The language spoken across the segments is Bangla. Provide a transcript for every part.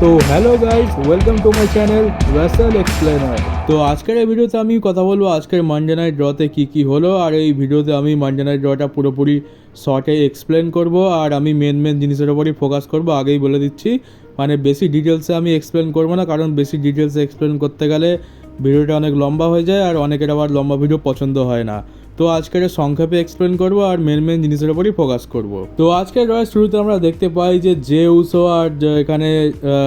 তো hello guys, welcome to my channel Rasel explainer. তো আজকের এই ভিডিওতে আমি কথা বলবো আজকের মানডে নাইট ড্রতে কী হলো, আর এই ভিডিওতে আমি মানডে নাইট ড্রটা পুরোপুরি শর্টে এক্সপ্লেন করব, আর আমি মেন জিনিসের ওপরই ফোকাস করব। আগেই বলে দিচ্ছি, মানে বেশি ডিটেলসে আমি এক্সপ্লেন করবো না, কারণ বেশি ডিটেলসে এক্সপ্লেন করতে গেলে ভিডিওটা অনেক লম্বা হয়ে যায়, আর অনেকের আবার লম্বা ভিডিও পছন্দ হয় না। তো আজকের সংক্ষেপে এক্সপ্লেন করব আর মেন জিনিসের উপরই ফোকাস করব। তো আজকের ড্রয়ের শুরুতে আমরা দেখতে পাই যে উসো আর এখানে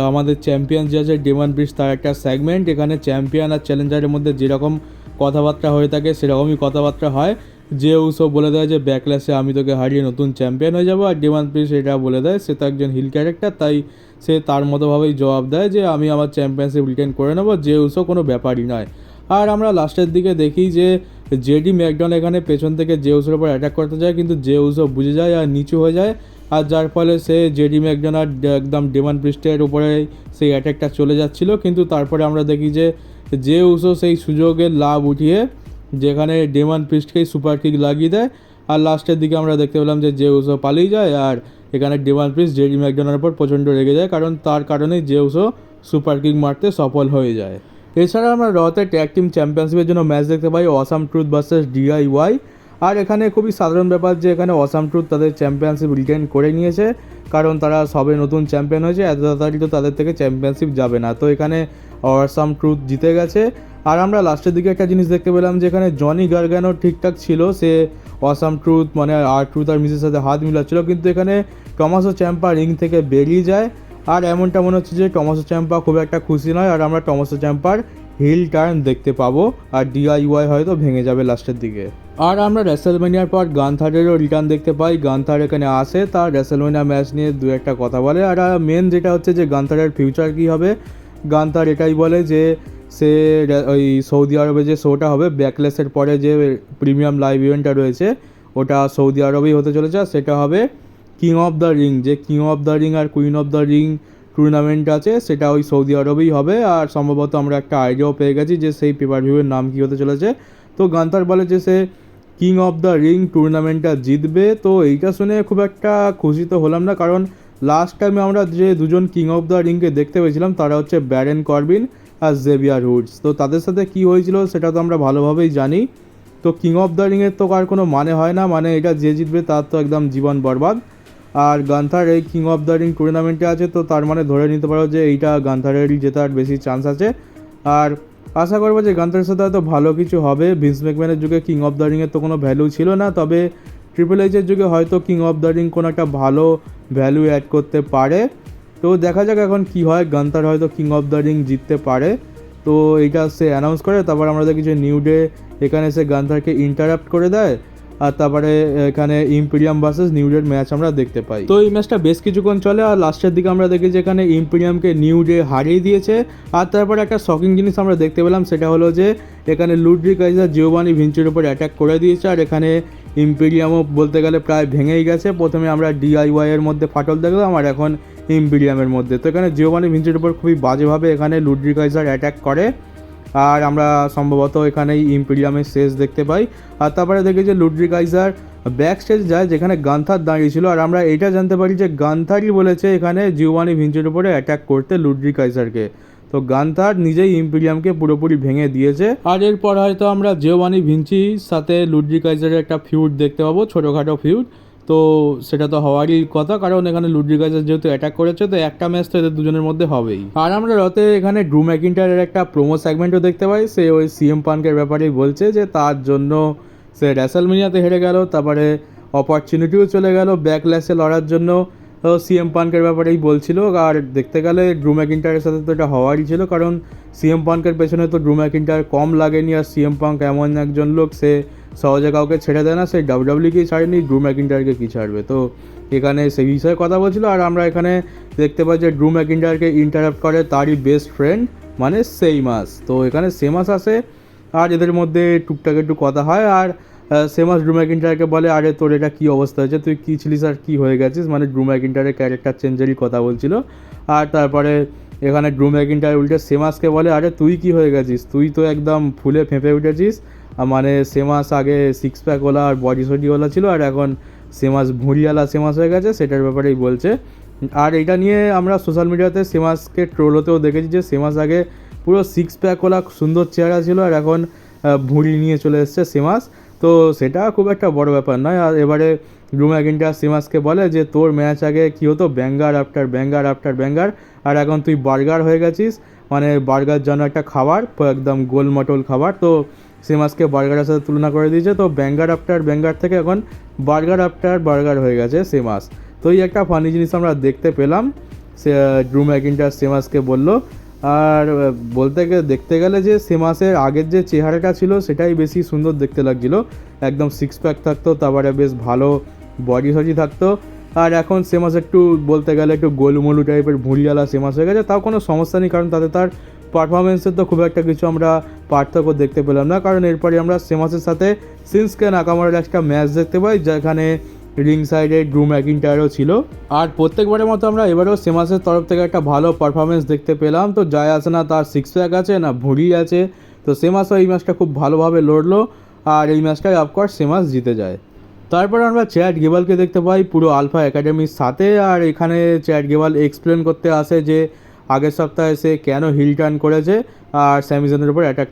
আমাদের চ্যাম্পিয়ন যে আছে ডেমন প্রিস্ট, তার একটা সেগমেন্ট। এখানে চ্যাম্পিয়ন আর চ্যালেঞ্জারের মধ্যে যেরকম কথাবার্তা হয়ে থাকে সেরকমই কথাবার্তা হয়। যে উসো বলে দেয় যে ব্যাকল্যাশে আমি তোকে হারিয়ে নতুন চ্যাম্পিয়ন হয়ে যাবো, আর ডেমন প্রিস্ট এটা বলে দেয়, সে তো একজন হিল ক্যারেক্টার, তাই সে তার মতোভাবেই জবাব দেয় যে আমি আমার চ্যাম্পিয়নশিপ রিটেন করে নেবো, যে উসো কোনো ব্যাপারই নয়। আর আমরা লাস্টের দিকে দেখি যে জেডি ম্যাকডন এখানে পেছন থেকে যে উসোর উপর অ্যাটাক করতে যায়, কিন্তু যে উসো বুঝে যায় আর নিচু হয়ে যায়, আর যার ফলে সে জেডি ম্যাকডন আর একদম ডেমন প্রিস্টের উপরে সেই অ্যাটাকটা চলে যাচ্ছিল। কিন্তু তারপরে আমরা দেখি যে উসো সেই সুযোগের লাভ উঠিয়ে যেখানে ডেমন প্রিস্টকেই সুপার কিক লাগিয়ে দেয়, আর লাস্টের দিকে আমরা দেখতে পেলাম যে উসো পালিয়ে যায়, আর এখানে ডেমন প্রিস্ট জেডি ম্যাকডনের উপর প্রচণ্ড রেগে যায়, কারণ তার কারণেই যে উসো সুপার কিক মারতে সফল হয়ে যায়। এছাড়া আমরা রতে ট্যাগ টিম চ্যাম্পিয়নশিপের জন্য ম্যাচ দেখতে পাই অসাম ট্রুথ ভার্সেস ডিআইওয়াই। আর এখানে খুবই সাধারণ ব্যাপার যে এখানে অসাম ট্রুথ তাদের চ্যাম্পিয়নশিপ রিটেন করে নিয়েছে, কারণ তারা সবে নতুন চ্যাম্পিয়ন হয়েছে, এত তাড়াতাড়ি তো তাদের থেকে চ্যাম্পিয়নশিপ যাবে না। তো এখানে অসাম ট্রুথ জিতে গেছে। আর আমরা লাস্টের দিকে একটা জিনিস দেখতে পেলাম যে এখানে জনি গার্গানো ঠিকঠাক ছিল, সে অসাম ট্রুথ মানে আর ট্রুথ আর মিসের সাথে হাত মিলাচ্ছিল, কিন্তু এখানে টমাসো চ্যাম্পা রিং থেকে বেরিয়ে যায়। আর এমনটা মনে হচ্ছে যে টমাসো চ্যাম্পা খুব একটা খুশি নয়, আর আমরা টমাসো চ্যাম্পার হিল টার্ন দেখতে পাবো, আর ডিআইওয়াই হয়তো ভেঙে যাবে লাস্টের দিকে। আর আমরা রেসেলমেনিয়ার পর গানথারেরও রিটার্ন দেখতে পাই। গানথার এখানে আসে, তার রেসেলমেনিয়া ম্যাচ নিয়ে দু একটা কথা বলে, আর মেন যেটা হচ্ছে যে গানথারের ফিউচার কী হবে। গানথার এটাই বলে যে সে ওই সৌদি আরবে যে শোটা হবে ব্যাকলেসের পরে, যে প্রিমিয়াম লাইভ ইভেন্টটা রয়েছে ওটা সৌদি আরবেই হতে চলেছে, আর সেটা হবে কিং অফ দ্য রিং। যে কিং অফ দ্য রিং আর queen of the ring tournament আছে সেটা ওই সৌদি আরবেই হবে, আর সম্ভবত আমরা একটা আইডিয়াও পেয়ে গেছি যে সেই পেপার ভিউয়ের নাম কী হতে চলেছে। তো গান্থার বলে যে সে কিং অফ দ্য রিং টুর্নামেন্টটা জিতবে। তো এইটা শুনে খুব একটা খুশি তো হলাম না, কারণ লাস্ট টাইমে আমরা যে দুজন কিং অফ দ্য রিংকে দেখতে পেয়েছিলাম তারা হচ্ছে ব্যারেন কর্বিন আর জেভিয়ার হুডস। তো তাদের সাথে কী হয়েছিল সেটা তো আমরা ভালোভাবেই জানি। তো কিং অফ দ্য রিংয়ের তো আর কোনো মানে হয় না, মানে এটা যে জিতবে তার তো একদম জীবন বরবাদ। আর গান্থার এই কিং অফ দ্য রিং টুর্নামেন্টে আছে, তো তার মানে ধরে নিতে পারো যে এইটা গান্থারেরই জেতার বেশি চান্স আছে। আর আশা করবো যে গান্থারের সাথে হয়তো ভালো কিছু হবে। ভিন্স ম্যাকম্যানের যুগে কিং অফ দ্য রিংয়ের তো কোনো ভ্যালু ছিল না, তবে ট্রিপল এইচের যুগে হয়তো কিং অফ দ্য রিং কোনো একটা ভালো ভ্যালু অ্যাড করতে পারে। তো দেখা যাক এখন কি হয়, গান্থার হয়তো কিং অফ দ্য রিং জিততে পারে। তো এইটা সে অ্যানাউন্স করে, তারপর আমরা দেখি যে নিউ ডে এখানে সে গান্থারকে ইন্টারাপ্ট করে দেয়, আর তারপরে এখানে ইম্পিরিয়াম ভার্সেস নিউ ডের ম্যাচ আমরা দেখতে পাই। তো এই ম্যাচটা বেশ কিছুক্ষণ চলে, আর লাস্টের দিকে আমরা দেখি যে এখানে ইম্পিরিয়ামকে নিউ ডে হারিয়ে দিয়েছে। আর তারপরে একটা শকিং জিনিস আমরা দেখতে পেলাম, সেটা হলো যে এখানে লুডভিগ কাইজার জিওভানি ভিঞ্চির উপর অ্যাটাক করে দিয়েছে, আর এখানে ইম্পিরিয়ামও বলতে গেলে প্রায় ভেঙেই গেছে। প্রথমে আমরা ডিআইওয়াই এর মধ্যে ফাটল দেখলাম, আর এখন ইম্পিরিয়ামের মধ্যে। তো এখানে জিওভানি ভিঞ্চির উপর খুবই বাজেভাবে এখানে লুডভিগ কাইজার অ্যাটাক করে, আর আমরা সম্ভবত এখানেই ইম্পিরিয়ামের শেষ দেখতে পাই। আর তারপরে দেখি যে লুডভিগ কাইজার ব্যাক স্টেজ যায় যেখানে গান্থার দাঁড়িয়েছিল, আর আমরা এটা জানতে পারি যে গান্থারই বলেছে এখানে জিওভানি ভিঞ্চির উপরে অ্যাটাক করতে লুডভিগ কাইজারকে। তো গান্থার নিজেই ইম্পিরিয়ামকে পুরোপুরি ভেঙে দিয়েছে। আর এরপর হয়তো আমরা জিওভানি ভিঞ্চির সাথে লুডভিগ কাইজারের একটা ফিউড দেখতে পাবো, ছোটোখাটো ফিউড। তো সেটা তো হওয়ারই কথা, কারণ এখানে লুডভিগ কাইজার যেহেতু অ্যাটাক করেছে, তো একটা ম্যাচ তো এদের দুজনের মধ্যে হবেই। আর আমরা রতে এখানে ড্রু ম্যাকিন্টায়ারের একটা প্রোমো সেগমেন্টও দেখতে পাই। সে ওই সিএম পাঙ্কের ব্যাপারেই বলছে যে তার জন্য সে রেসেলমেনিয়াতে হেরে গেল, তারপরে অপরচুনিটিও চলে গেল ব্যাকল্যাশে লড়ার জন্য। তো সিএম পাঙ্কের ব্যাপারেই বলছিল, আর দেখতে গেলে ড্রু ম্যাকিন্টায়ারের সাথে তো এটা হওয়ারই ছিল, কারণ সিএম পাঙ্কের পেছনে তো ড্রু ম্যাকিন্টায়ার কম লাগেনি। আর সিএম পাঙ্ক এমন একজন লোক, সে সহজে কাউকে ছেড়ে দেয় না, সে ডাব্লিউডাব্লিউকেই ছাড়েনি, ড্রু ম্যাকিন্টায়ারকে কী ছাড়বে। তো এখানে সেই বিষয়ে কথা বলছিল। আর আমরা এখানে দেখতে পাই যে ড্রু ম্যাকিন্টায়ারকে ইন্টারাপ্ট করে তারই বেস্ট ফ্রেন্ড মানে সেইমাস। তো এখানে সেইমাস আসে, আর এদের মধ্যে টুকটাক একটু কথা হয়। আর সেইমাস ড্রু ম্যাকিন্টায়ারকে বলে, আরে তোর এটা কী অবস্থা হয়েছে, তুই কী ছিলিস আর কী হয়ে গেছিস, মানে ড্রু ম্যাকিন্টায়ারের ক্যারেক্টার চেঞ্জেরই কথা বলছিল। আর তারপরে এখানে ড্রু ম্যাকিন্টায়ার উল্টে সেইমাসকে বলে, আরে তুই কী হয়ে গেছিস, তুই তো একদম ফুলে ফেঁপে উঠেছিস। মানে সেইমাস আগে সিক্স প্যাকওয়ালা আর বডি সডিওয়ালা ছিল, আর এখন সেইমাস ভুঁড়িওয়ালা সেইমাস হয়ে গেছে, সেটার ব্যাপারেই বলছে। আর এটা নিয়ে আমরা সোশ্যাল মিডিয়াতে সেমাসকে ট্রোল হতেও দেখেছি যে সেমাস আগে পুরো সিক্স প্যাক ওলা সুন্দর চেহারা ছিল আর এখন ভুঁড়ি নিয়ে চলে এসছে সেমাস। তো সেটা খুব একটা বড় ব্যাপার নয়। আর এবারে ড্রু ম্যাকিন্টায়ার সেমাসকে বলে যে তোর ম্যাচ আগে কী হতো, banger after banger after banger, আর এখন তুই বার্গার হয়ে গেছিস, মানে বার্গার যেন একটা খাবার, একদম গোলমটল খাবার। তো সেমাসকে বার্গারের সাথে তুলনা করে দিয়েছে, তো ব্যাঙ্গার আফটার ব্যাঙ্গার থেকে এখন বার্গার আফটার বার্গার হয়ে গেছে সেমাস। তো এই একটা ফানি জিনিস আমরা দেখতে পেলাম, সে ড্রু ম্যাকিন্টায়ার সেমাসকে বলল। আর দেখতে গেলে যে সেমাসের আগের যে চেহারাটা ছিল সেটাই বেশি সুন্দর দেখতে লাগছিলো, একদম সিক্স প্যাক থাকতো, তারপরে বেশ ভালো বডি সডি থাকতো। আর এখন সেমাস একটু বলতে গেলে একটু গোলমলু টাইপের ভুঁড়িওয়ালা সেমাস হয়ে গেছে, তাও কোনো সমস্যা নেই, কারণ তাতে তার পারফরমেন্সের তো খুব একটা কিছু আমরা পার্থক্য দেখতে পেলাম না। কারণ এরপরে আমরা সেমাসের সাথে শিনস্কে নাকামোরার একটা ম্যাচ দেখতে পাই, যেখানে রিং সাইডে ড্রু ম্যাকিন্টায়ারও ছিল। আর প্রত্যেকবারের মতো আমরা এবারেও সেমাসের তরফ থেকে একটা ভালো পারফরমেন্স দেখতে পেলাম। তো যায় আসে না তার সিক্স প্যাক আছে না ভুঁড়ি আছে, তো সেমাসও এই ম্যাচটা খুব ভালোভাবে লড়লো, আর এই ম্যাচটায় অফকোর্স সেমাস জিতে যায়। তারপর আমরা চ্যাট গেবালকে দেখতে পাই পুরো আলফা একাডেমির সাথে, আর এখানে চ্যাট গেবাল এক্সপ্লেন করতে আসে যে আগের সপ্তাহে সে কেন হিল টার্ন করেছে আর স্যামিজনের উপর অ্যাটাক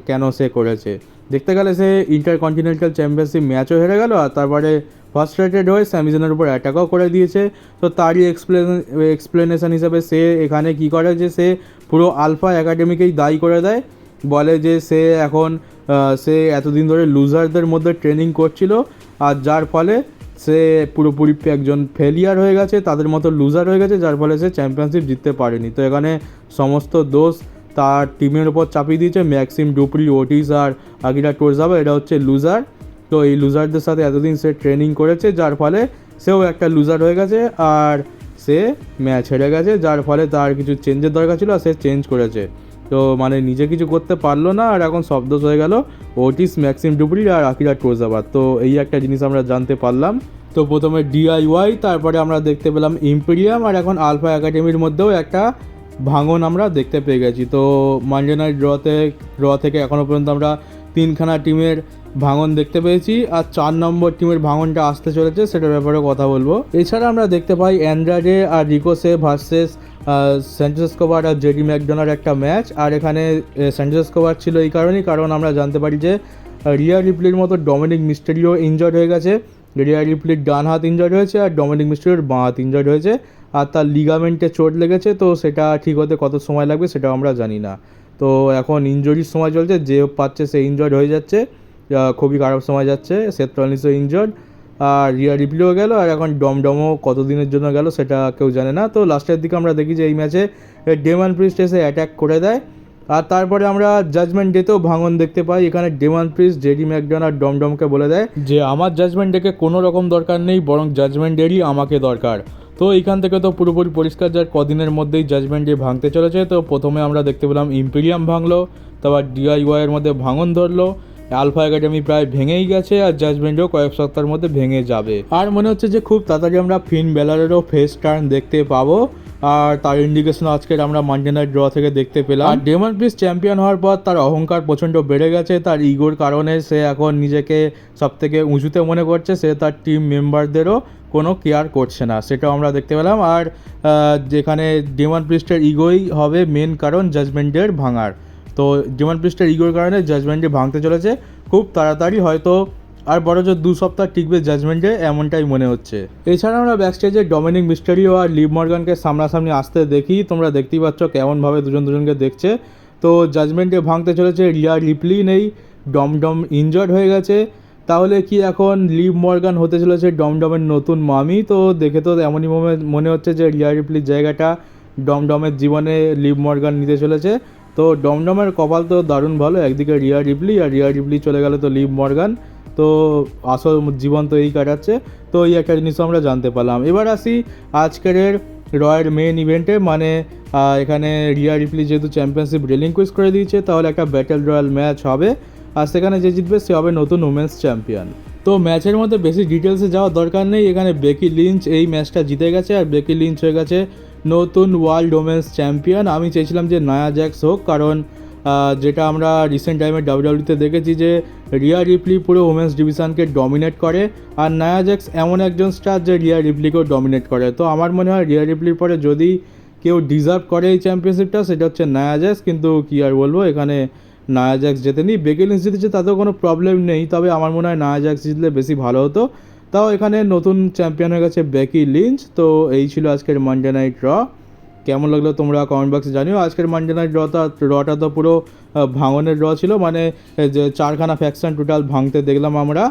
কেন সে করেছে। দেখতে গেলে সে ইন্টারকন্টিনেন্টাল চ্যাম্পিয়নশিপ ম্যাচও হেরে গেল, আর তারপরে ফার্স্ট্রেটেড হয়ে স্যামিজনের উপর অ্যাটাকও করে দিয়েছে। তো তারই এক্সপ্লেনেশন হিসাবে সে এখানে কি করে যে সে পুরো আলফা একাডেমিকেই দায়ী করে দেয়, বলে যে সে এখন সে এতদিন ধরে লুজারদের মধ্যে ট্রেনিং করছিল, আর যার ফলে সে পুরোপুরি একজন ফেলিয়ার হয়ে গেছে, তাদের মতো লুজার হয়ে গেছে, যার ফলে সে চ্যাম্পিয়নশিপ জিততে পারেনি। তো এখানে সমস্ত দোষ তার টিমের উপর চাপিয়ে দিয়েছে, ম্যাক্সিম ডুপ্রি, ওটিস আর আকিরা টোরজাবা, এরা হচ্ছে লুজার। তো এই লুজারদের সাথে এতদিন সে ট্রেনিং করেছে, যার ফলে সেও একটা লুজার হয়ে গেছে, আর সে ম্যাচ হেরে গেছে, যার ফলে তার কিছু চেঞ্জের দরকার ছিল আর সে চেঞ্জ করেছে। তো মানে নিজে কিছু করতে পারলো না, আর এখন সব দোষ হয়ে গেল ওটিস, ম্যাক্সিম ডুপ্রি আর আকিরা টোরজাবা। তো এই একটা জিনিস আমরা জানতে পারলাম। তো প্রথমে ডিআইওয়াই, তারপরে আমরা দেখতে পেলাম ইম্পেরিয়াম, আর এখন আলফা একাডেমির মধ্যেও একটা ভাঙন আমরা দেখতে পেয়ে গেছি। তো মানডে নাইট ড্র থেকে এখনও পর্যন্ত আমরা 3খানা টিমের ভাঙন দেখতে পেয়েছি, আর 4 নম্বর টিমের ভাঙনটা আসতে চলেছে, সেটার ব্যাপারে কথা বলবো। এছাড়া আমরা দেখতে পাই অ্যান্ড্রাডে আর রিকোসে ভার্সেস স্যান্টোস এসকোবার আর জেডি ম্যাকডোনাল্ড একটা ম্যাচ। আর এখানে স্যান্টোস এসকোবার ছিল এই কারণেই, কারণ আমরা জানতে পারি যে রিয়া রিপ্লির মতো ডমিনিক মিস্টেরিও ইনজর্ড হয়ে গেছে। রিয়া রিপ্লির ডান হাত ইনজর্ড হয়েছে আর ডমিনিক মিস্টেরিওর বাঁ হাত ইনজর্ড হয়েছে, আর তার লিগামেন্টে চোট লেগেছে। তো সেটা ঠিক হতে কত সময় লাগবে সেটাও আমরা জানি না। তো এখন ইনজুরির সময় চলছে, যে পাচ্ছে সে ইনজর্ড হয়ে যাচ্ছে, খুবই খারাপ সময় যাচ্ছে। সেথ রলিন্সও ইনজর্ড, আর রিয়া রিপ্লিও গেল, আর এখন ডমডমও কতদিনের জন্য গেল সেটা কেউ জানে না। তো লাস্টের দিকে আমরা দেখি যে এই ম্যাচে ডেমান প্রিস্ট এসে অ্যাটাক করে দেয়, আর তারপরে আমরা জাজমেন্ট ডেতেও ভাঙন দেখতে পাই। এখানে ডেমান প্রিস্ট জেডি ম্যাকডোনাল্ড ডমডমকে বলে দেয় যে আমার জাজমেন্ট ডেকে কোনো রকম দরকার নেই, বরং জাজমেন্ট ডেরই আমাকে দরকার। তো এইখান থেকে তো পুরোপুরি পরিষ্কার যার কদিনের মধ্যেই জাজমেন্ট ডে ভাঙতে চলেছে। তো প্রথমে আমরা দেখতে পেলাম ইম্পেরিয়াম ভাঙলো, তারপর ডিআইওয়াইয়ের মধ্যে ভাঙন ধরলো, আলফা একাডেমি প্রায় ভেঙেই গেছে, আর জাজমেন্টও কয়েক সপ্তাহের মধ্যে ভেঙে যাবে। আর মনে হচ্ছে যে খুব তাড়াতাড়ি আমরা ফিন বেলারেরও ফেস টার্ন দেখতে পাবো, আর তার ইন্ডিকেশন আজকের আমরা মানডে নাইট ড্র থেকে দেখতে পেলাম। আর ডেমন প্রিস্ট চ্যাম্পিয়ন হওয়ার পর তার অহংকার প্রচণ্ড বেড়ে গেছে, তার ইগোর কারণে সে এখন নিজেকে সবথেকে উঁচুতে মনে করছে, সে তার টিম মেম্বারদেরও কোনো কেয়ার করছে না, সেটাও আমরা দেখতে পেলাম। আর যেখানে ডেমন প্রিস্টের ইগোই হবে মেন কারণ জাজমেন্টের ভাঙার। তো ডেমন প্রিস্টের ইগোর কারণে জাজমেন্টে ভাঙতে চলেছে খুব তাড়াতাড়ি, হয়তো আর বড়জোর 2 সপ্তাহ টিকবে জাজমেন্টে, এমনটাই মনে হচ্ছে। এছাড়া আমরা ব্যাকস্টেজে ডমিনিক মিস্টেরিও আর লিভ মর্গানকে সামনাসামনি আসতে দেখি, তোমরা দেখতেই পাচ্ছ কেমনভাবে দুজনকে দেখছে। তো জাজমেন্টে ভাঙতে চলেছে, রিয়া রিপ্লি নেই, ডমডম ইনজর্ড হয়ে গেছে। তাহলে কি এখন লিভ মর্গান হতে চলেছে ডমডমের নতুন মামি? তো দেখে তো এমনই মনে হচ্ছে যে রিয়া রিপ্লির জায়গাটা ডমডমের জীবনে লিভ মর্গান নিতে চলেছে। তো ডমডমের কপাল তো দারুণ ভালো, একদিকে রিয়া রিপ্লি, আর রিয়া রিপ্লি চলে গেলে তো লিভ মর্গান, তো আসল জীবন তো এই কাটাচ্ছে। তো এই একটা জিনিস আমরা জানতে পারলাম। এবার আসি আজকের রয়ের মেন ইভেন্টে, মানে এখানে রিয়া রিপ্লি যেহেতু চ্যাম্পিয়নশিপ রিলিংকুইশ করে দিয়েছে, তাহলে একটা ব্যাটেল রয়্যাল ম্যাচ হবে, আর সেখানে যে জিতবে সে হবে নতুন উমেন্স চ্যাম্পিয়ন। তো ম্যাচের মধ্যে বেশি ডিটেলসে যাওয়ার দরকার নেই, এখানে বেকি লিঞ্চ এই ম্যাচটা জিতে গেছে, আর বেকি লিঞ্চ হয়ে গেছে নতুন ওয়ার্ল্ড উমেন্স চ্যাম্পিয়ন। আমি চেয়েছিলাম যে নায়া জ্যাক্স হোক, কারণ যেটা আমরা রিসেন্ট টাইমে ডাব্লিউডাব্লিউতে দেখেছি যে রিয়া রিপ্লি পুরো ওমেন্স ডিভিশনকে ডমিনেট করে, আর নায়া জ্যাক্স এমন একজন স্টার যে রিয়া রিপ্লিকেও ডমিনেট করে। তো আমার মনে হয় রিয়া রিপ্লির পরে যদি কেউ ডিজার্ভ করে এই চ্যাম্পিয়নশিপটা সেটা হচ্ছে নায়া জ্যাক্স, কিন্তু কী আর বলবো, এখানে নায়া জ্যাক্স জেতেনি। বেকি লিঞ্চ জিতেছে, তাতেও কোনো প্রবলেম নেই, তবে আমার মনে হয় নায়া জ্যাক্স জিতলে বেশি ভালো হতো। তাও এখানে নতুন চ্যাম্পিয়ন হয়ে গেছে বেকি লিঞ্চ। তো এই ছিল আজকের মানডে নাইট র। কেমন লাগলো তোমরা কমেন্ট বক্সে জানিও। আজকের মানডে নাইট রটা তো পুরো ভাঙনের র ছিল, মানে যে 4খানা ফ্যাকশন টোটাল ভাঙতে দেখলাম আমরা।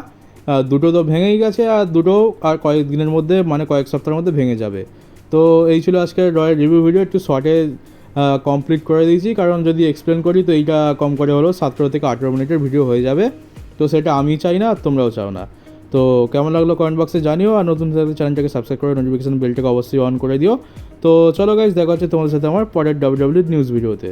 দুটো তো ভেঙেই গেছে, আর দুটো আর কয়েক দিনের মধ্যে, মানে কয়েক সপ্তাহের মধ্যে ভেঙে যাবে। তো এই ছিল আজকের রয়ের রিভিউ ভিডিও। একটু শর্টে কমপ্লিট করে দিয়েছি, কারণ যদি এক্সপ্লেন করি তো এইটা কম করে হলো 17 থেকে 18 মিনিটের ভিডিও হয়ে যাবে। তো সেটা আমি চাই না, তোমরাও চাও না। তো কেমন লাগলো কমেন্ট বক্সে জানিও, আর নতুন চ্যানেলটাকে সাবস্ক্রাইব করে নোটিফিকেশন বেলটাকে অবশ্যই অন করে দিও। তো চলো গাইজ, দেখা হচ্ছে তোমাদের সাথে আমার পরের WWE নিউজ ভিডিওতে।